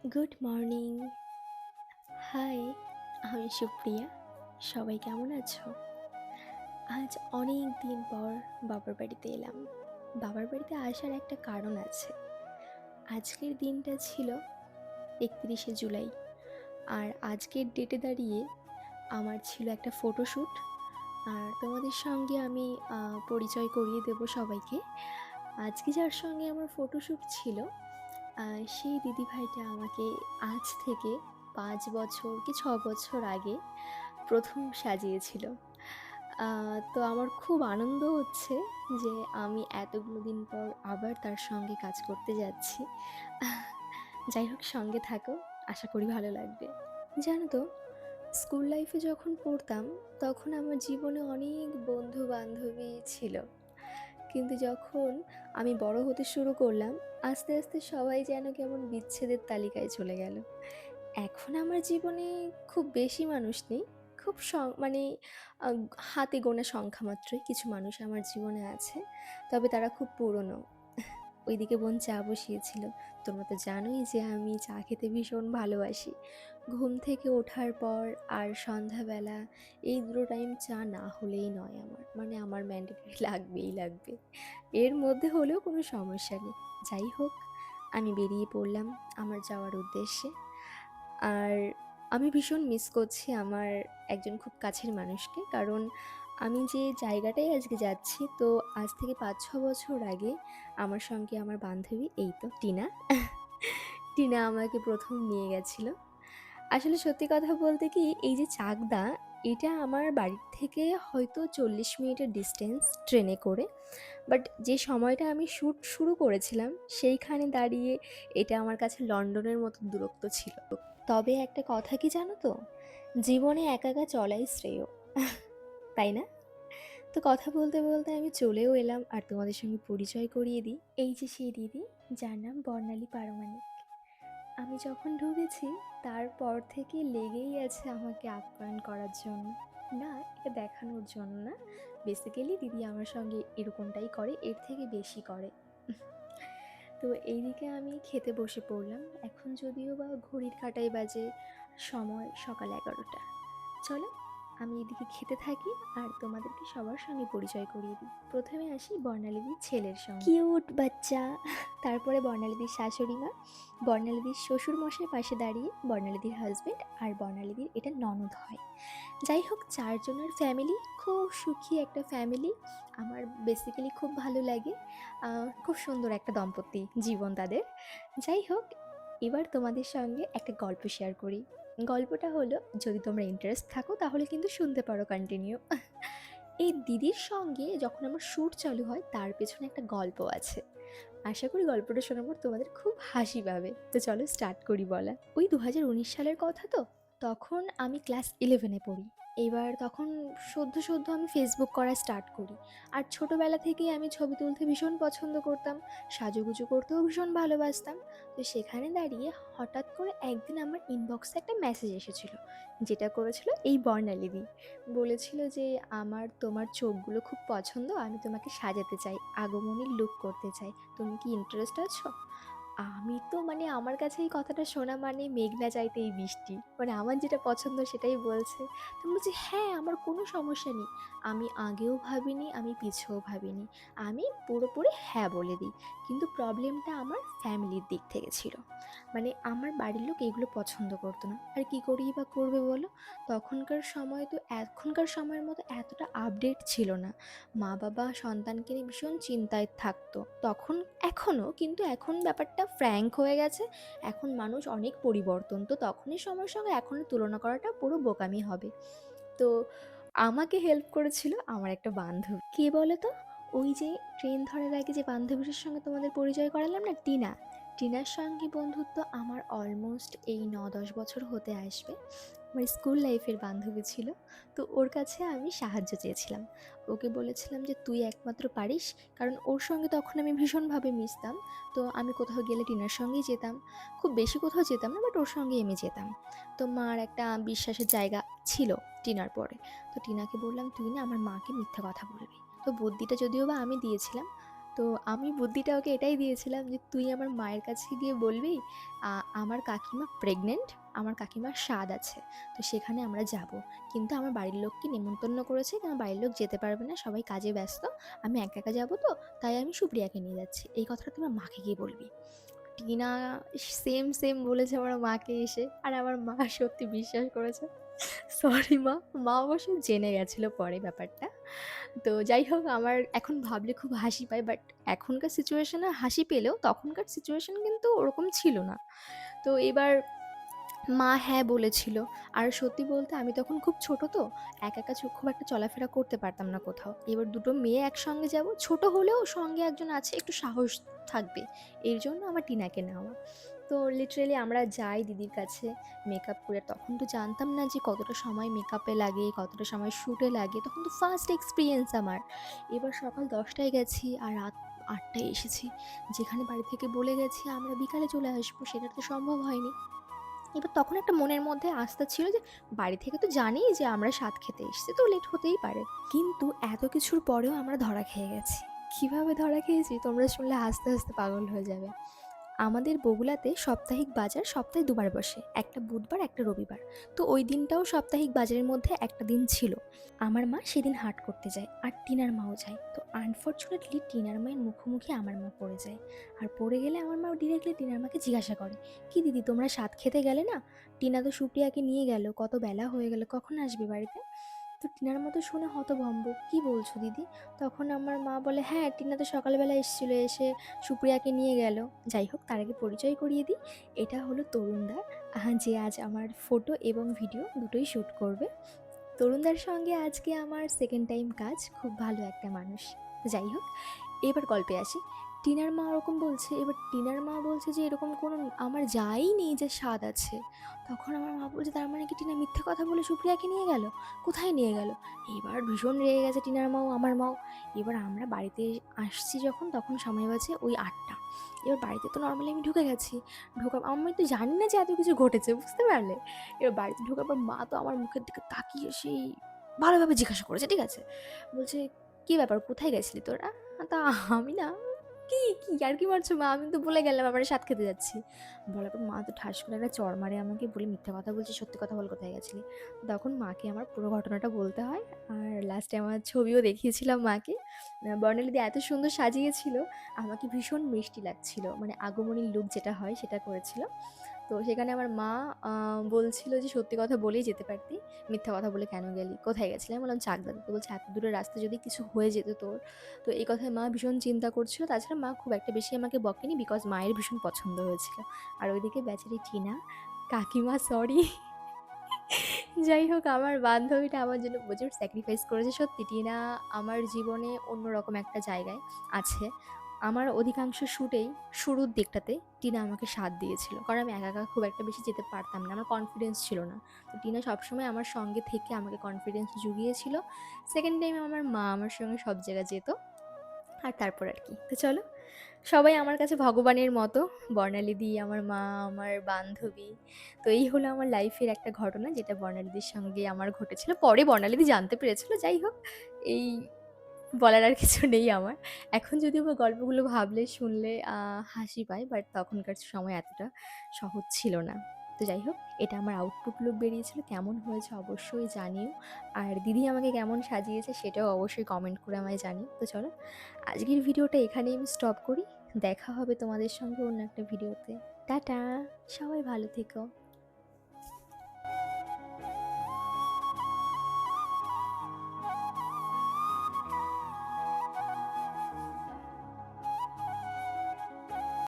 Good morning. High, আমি সুপ্রিয়া। সবাই কেমন আছো? আজ অনেক দিন পর বাবার বাড়িতে এলাম। বাবার বাড়িতে আসার একটা কারণ আছে। আজকের দিনটা ছিল 31শে জুলাই। আর আজকের ডেটে দাঁড়িয়ে আমার ছিল একটা ফটোশ্যুট। আর তোমাদের সঙ্গে আমি পরিচয় করিয়ে দেব সবাইকে। আজকে যার সঙ্গে আমার ফটোশ্যুট ছিল সেই দিদিভাইটা আমাকে আজ থেকে 5 বছর কি 6 বছর আগে প্রথম সাজিয়েছিল। তো আমার খুব আনন্দ হচ্ছে যে আমি এতগুলো দিন পর আবার তার সঙ্গে কাজ করতে যাচ্ছি। যাই হোক, সঙ্গে থাকো, আশা করি ভালো লাগবে। জানো তো, স্কুল লাইফে যখন পড়তাম তখন আমার জীবনে অনেক বন্ধু বান্ধবী ছিল, কিন্তু যখন আমি বড় হতে শুরু করলাম আস্তে আস্তে সবাই যেন কেমন বিচ্ছেদের তালিকায় চলে গেল। এখন আমার জীবনে খুব বেশি মানুষ নেই, খুব মানে আহ, হাতে গোনা সংখ্যা মাত্রই কিছু মানুষ আমার জীবনে আছে, তবে তারা খুব পুরনো। ওইদিকে বোন চা বসিয়েছিল। তোমরা তো জানোই যে আমি চা খেতে ভীষণ ভালোবাসি। ঘুম থেকে ওঠার পর আর সন্ধ্যাবেলা এই দুটো টাইম চা না হলেই নয় আমার, মানে আমার ম্যান্ডেটরি লাগবেই লাগবে। এর মধ্যে হলেও কোনো সমস্যা নেই। যাই হোক, আমি বেরিয়ে পড়লাম আমার যাওয়ার উদ্দেশ্যে। আর আমি ভীষণ মিস করছি আমার একজন খুব কাছের মানুষকে, কারণ আমি যে জায়গাটায় আজকে যাচ্ছি, তো আজ থেকে 5-6 বছর আগে আমার সঙ্গে আমার বান্ধবী, এই তো টিনা, টিনা আমাকে প্রথম নিয়ে গেছিলো। আসলে সত্যি কথা বলতে কি, এই যে চাকদা, এটা আমার বাড়ির থেকে হয়তো 40 মিনিটের ডিস্টেন্স ট্রেনে করে। বাট যে সময়টা আমি শ্যুট শুরু করেছিলাম সেইখানে দাঁড়িয়ে এটা আমার কাছে লন্ডনের মতো দূরত্ব ছিল। তবে একটা কথা কি জানো তো, জীবনে একা একা চলাই শ্রেয়, তাই না? তো কথা বলতে বলতে আমি চলেও এলাম, আর তোমাদের সঙ্গে পরিচয় করিয়ে দিই। এই যে সেই দিদি, যার নাম বর্ণালী পারমাণিক। আমি যখন ঢুকেছি তারপর থেকে লেগেই আছে আমাকে আপ্যায়ন করার জন্য। না, এটা দেখানোর জন্য না, বেসিক্যালি দিদি আমার সঙ্গে এরকমটাই করে, এর থেকে বেশি করে। তো এইদিকে আমি খেতে বসে পড়লাম। এখন যদিও বা ঘড়ির কাঁটায় বাজে সময় সকাল 11টা। চলো, আমি এদিকে খেতে থাকি আর তোমাদেরকে সবার সঙ্গে পরিচয় করিয়ে দিই। প্রথমে আসি বর্ণালীদির ছেলের সঙ্গে, কিউট বাচ্চা। তারপরে বর্ণালীদির শাশুড়ি মা, বর্ণালীদির শ্বশুর মশাই পাশে দাঁড়িয়ে, বর্ণালীদির হাজবেন্ড, আর বর্ণালীদির এটা ননদ হয়। যাই হোক, চারজনের ফ্যামিলি, খুব সুখী একটা ফ্যামিলি। আমার বেসিক্যালি খুব ভালো লাগে। খুব সুন্দর একটা দাম্পত্য জীবন তাদের। যাই হোক, এবার তোমাদের সঙ্গে একটা গল্প শেয়ার করি। গল্পটা হলো, যদি তোমরা ইন্টারেস্ট থাকো তাহলে কিন্তু শুনতে পারো কন্টিনিউ। এই দিদির সঙ্গে যখন আমার শ্যুট চালু হয় তার পেছনে একটা গল্প আছে। আশা করি গল্পটা শোনার পর তোমাদের খুব হাসি পাবে। তো চলো স্টার্ট করি বলা। ওই 2019 সালের কথা তো। তখন আমি ক্লাস 11-এ পড়ি। এবার তখন সদ্য সদ্য আমি ফেসবুক করা স্টার্ট করি। আর ছোটোবেলা থেকেই আমি ছবি তুলতে ভীষণ পছন্দ করতাম, সাজুগুজু করতেও ভীষণ ভালোবাসতাম। তো সেখানে দাঁড়িয়ে হঠাৎ করে একদিন আমার ইনবক্সে একটা মেসেজ এসেছিল, যেটা করেছিল এই বর্ণালীদি। বলেছিল যে, আমার তোমার চোখগুলো খুব পছন্দ, আমি তোমাকে সাজাতে চাই, আগমনীর লুক করতে চাই, তুমি কি ইন্টারেস্ট আছো? আমি তো মানে আমার কাছে এই কথাটা শোনা মানে মেঘ না চাইতে এই বৃষ্টি, মানে আমার যেটা পছন্দ সেটাই বলছে। তো আমি বলছি হ্যাঁ, আমার কোনো সমস্যা নেই। আমি আগেও ভাবিনি, আমি পিছেও ভাবিনি, আমি পুরোপুরি হ্যাঁ বলে দিই। কিন্তু প্রবলেমটা আমার ফ্যামিলির দিক থেকে ছিল। মানে আমার বাড়ির লোক এগুলো পছন্দ করতো না, আর কি করেই বা করবে বলো। তখনকার সময় তো এখনকার সময়ের মতো এতটা আপডেট ছিল না। মা বাবা সন্তানকে নিয়ে ভীষণ চিন্তায় থাকতো তখন, এখনও, কিন্তু এখন ব্যাপারটা ফ্র্যাঙ্ক হয়ে গেছে। এখন মানুষ অনেক পরিবর্তন, তো তখনের সময়ের সঙ্গে এখনের তুলনা করাটা পুরো বোকামি হবে। তো আমাকে হেল্প করেছিল আমার একটা বান্ধবী, কে বলো তো, ওই যে ট্রেন ধরার আগে যে বান্ধবীর সঙ্গে তোমাদের পরিচয় করালাম না, টিনা। টিনার সঙ্গে বন্ধুত্ব আমার অলমোস্ট এই 9-10 বছর হতে আসবে। আমার স্কুল লাইফের বান্ধবী ছিল। তো ওর কাছে আমি সাহায্য চেয়েছিলাম। ওকে বলেছিলাম যে তুই একমাত্র পারিস, কারণ ওর সঙ্গে তখন আমি ভীষণভাবে মিশতাম। তো আমি কোথাও গেলে টিনার সঙ্গেই যেতাম। খুব বেশি কোথাও যেতাম না, বাট ওর সঙ্গেই আমি যেতাম। তো মার একটা বিশ্বাসের জায়গা ছিল টিনার পরে। তো টিনাকে বললাম, তুই না আমার মাকে মিথ্যা কথা বলবি। তো বুদ্ধিটা যদিও বা আমি দিয়েছিলাম। তো আমি বুদ্ধিটা ওকে এটাই দিয়েছিলাম যে, "তুই আমার মায়ের কাছে গিয়ে বলবি আমার কাকিমা প্রেগনেন্ট, আমার কাকিমার স্বাদ আছে। তো সেখানে আমরা যাবো। কিন্তু আমার বাড়ির লোককে নেমন্তন্ন করেছে, কিন্তু আমার বাড়ির লোক যেতে পারবে না, সবাই কাজে ব্যস্ত। আমি একা, একা যাবো তো, তাই আমি সুপ্রিয়াকে নিয়ে যাচ্ছি। এই কথাটা তোমার মাকে গিয়ে বলবি।" টিনা সেম, সেম বলেছে আমার মাকে এসে। আর আমার মা সত্যি বিশ্বাস করেছে। সরি মা। মা অবশ্য জেনে গেছিল পরে ব্যাপারটা। তো যাই হোক, আমার এখন ভাবলে খুব হাসি পায়, বাট এখনকার সিচুয়েশনে হাসি পেলেও তখনকার সিচুয়েশন কিন্তু ওরকম ছিল না। তো এবার মা হ্যাঁ বলেছিল। আর সত্যি বলতে আমি তখন খুব ছোট তো, একা, একা খুব একটা চলাফেরা করতে পারতাম না কোথাও। এবার দুটো মেয়ে একসঙ্গে যাব, ছোট হলেও সঙ্গে একজন আছে, একটু সাহস থাকবে। এর জন্য আমার টিনাকে নেওয়া। তো লিটারেলি আমরা যাই দিদির কাছে মেকআপ করে। তখন তো জানতাম না যে কতটা সময় মেকআপে লাগে, কতটা সময় শ্যুটে লাগে। তখন তো ফার্স্ট এক্সপেরিয়েন্স আমার। এবার সকাল 10টায় গেছি আর রাত 8টায় এসেছি। যেখানে বাড়ি থেকে বলে গেছি আমরা বিকালে চলে আসবো, সেটা তো সম্ভব হয়নি। এবার তখন একটা মনের মধ্যে আস্থা ছিল যে বাড়ি থেকে তো জানেই যে আমরা স্বাদ খেতে এসেছি, তো লেট হতেই পারে। কিন্তু এত কিছুর পরেও আমরা ধরা খেয়ে গেছি। কিভাবে ধরা খেয়েছি তোমরা শুনলে হাসতে হাসতে পাগল হয়ে যাবে। আমাদের বগুড়াতে সাপ্তাহিক বাজার সপ্তাহে দুবার বসে, একটা বুধবার একটা রবিবার। তো ওই দিনটাও সাপ্তাহিক বাজারের মধ্যে একটা দিন ছিল। আমার মা সেদিন হাট করতে যায় আর টিনার মাও যায়। তো আনফর্চুনেটলি টিনার মায়ের মুখোমুখি আমার মা পড়ে যায়। আর পড়ে গেলে আমার মা ডিরেক্টলি টিনার মাকে জিজ্ঞাসা করে, কি দিদি তোমরা স্বাদ খেতে গেলে না? টিনা তো সুপ্রিয়াকে নিয়ে গেল, কত বেলা হয়ে গেল, কখন আসবে বাড়িতে? তো টিনার মতো শুনে হতভম্ব, কি বলছো দিদি? তখন আমার মা বলে, হ্যাঁ টিনা তো সকালবেলা এসেছিলো, এসে সুপ্রিয়াকে নিয়ে গেল। যাই হোক, তার আগে পরিচয় করিয়ে দিই। এটা হলো তরুণদা, যে আজ আমার ফটো এবং ভিডিও দুটোই শ্যুট করবে। তরুণদার সঙ্গে আজকে আমার সেকেন্ড টাইম কাজ, খুব ভালো একটা মানুষ। যাই হোক, এবার গল্পে আসি। টিনার মা ওরকম বলছে, এবার টিনার মা বলছে যে এরকম কোনো আমার যাই নেই যে স্বাদ আছে। তখন আমার মা বলছে, তার মানে কি টিনা মিথ্যে কথা বলে সুপ্রিয়াকে নিয়ে গেল? কোথায় নিয়ে গেল? এবার ভীষণ রেগে গেছে টিনার মাও আমার মাও। এবার আমরা বাড়িতে আসছি যখন, তখন সময় বাজে ওই 8টা। এবার বাড়িতে তো নর্মালি আমি ঢুকে গেছি। আমি তো জানি না যে এত কিছু ঘটেছে, বুঝতে পারলে? এবার বাড়িতে ঢোকার পর মা তো আমার মুখের দিকে তাকিয়ে সেই ভালোভাবে জিজ্ঞাসা করেছে, ঠিক আছে? বলছে, কি ব্যাপার, কোথায় গেছিলি তোরা? তা আমি না, কি কি আর কি মারছো মা, আমি তো বলে গেলাম আমরা স্বাদ খেতে যাচ্ছি। বলার পর মা তো ঠাস করে একটা চড় মারে আমাকে, বলে মিথ্যা কথা বলছি, সত্যি কথা বল কোথায় গেছিলি। তখন মাকে আমার পুরো ঘটনাটা বলতে হয়। আর লাস্টে আমার ছবিও দেখিয়েছিলাম মাকে। বর্ণালীদি এত সুন্দর সাজিয়েছিল, আমাকে ভীষণ মিষ্টি লাগছিল, মানে আগমনীর লুক যেটা হয় সেটা করেছিল। তো সেখানে আমার মা বলছিল যে, সত্যি কথা বলেই যেতে পারতি, মিথ্যা কথা বলে কেন গেলি, কোথায় গেছিলি? আমি বললাম চাকদাতে। তো বলছে, এত দূরের রাস্তা যদি কিছু হয়ে যেত তোর? তো এই কথায় মা ভীষণ চিন্তা করছিল। তাছাড়া মা খুব একটা বেশি আমাকে বকেনি, বিকজ মায়ের ভীষণ পছন্দ হয়েছিল। আর ওইদিকে বেচারি টিনা, কাকিমা সরি। যাই হোক, আমার বান্ধবীটা আমার জন্য প্রচুর স্যাক্রিফাইস করেছে। সত্যি টিনা আমার জীবনে অন্যরকম একটা জায়গায় আছে। আমার অধিকাংশ শ্যুটেই শুরুর দিকটাতে টিনা আমাকে সাথ দিয়েছিল। কারণ আমি একা, একা খুব একটা বেশি যেতে পারতাম না। আমার কনফিডেন্স ছিল না। তো টিনা সবসময় আমার সঙ্গে থেকে আমাকে কনফিডেন্স জুগিয়েছিল। সেকেন্ড টাইম আমার মা আমার সঙ্গে সব জায়গায় যেত। আর তারপর আর কি। তো চলো, সবাই আমার কাছে ভগবানের মতো। বর্ণালীদি, আমার মা, আমার বান্ধবী। তো এই হলো আমার লাইফের একটা ঘটনা, যেটা বর্ণালীদির সঙ্গে আমার ঘটেছিল। পরে বর্ণালীদি জানতে পেরেছিল। যাই হোক, এই বলার আর কিছু নেই আমার। এখন যদিও বা গল্পগুলো ভাবলে, শুনলে হাসি পায়, বাট তখনকার সময় এতটা সহজ ছিল না। তো যাই হোক, এটা আমার আউটপুট লুক বেরিয়েছিল। কেমন হয়েছে অবশ্যই জানিও। আর দিদি আমাকে কেমন সাজিয়েছে সেটাও অবশ্যই কমেন্ট করে আমায় জানিও। তো চলো, আজকের ভিডিওটা এখানেই আমি স্টপ করি। দেখা হবে তোমাদের সঙ্গে অন্য একটা ভিডিওতে। টাটা, সবাই ভালো থেকো।